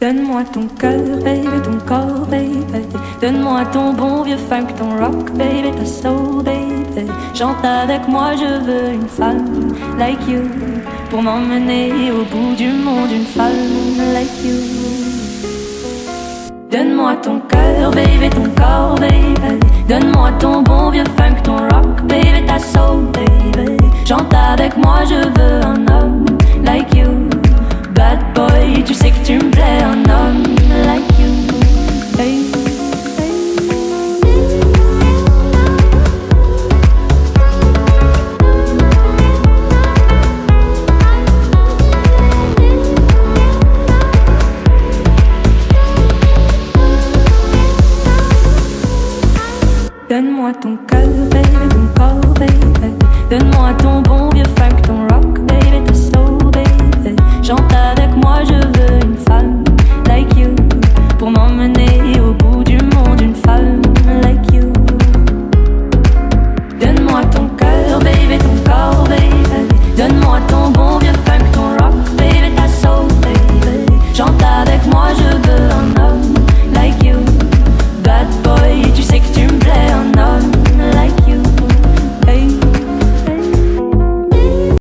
Donne-moi ton cœur, baby, ton corps, baby. Donne-moi ton bon vieux funk, ton rock, baby, ta soul, baby. Chante avec moi, je veux une femme like you pour m'emmener au bout du monde, une femme like you. Donne-moi ton cœur, baby, ton corps, baby. Donne-moi ton bon vieux funk, ton rock, baby, ta soul, baby. Chante avec moi, je veux un homme like you. Bad boy, tu sais que tu me plais, un homme like you. Hey. Donne-moi ton cœur, baby, ton corps, baby. Donne-moi ton bon vieux funk, ton rock, baby, ta soul, baby. Chante avec moi, je veux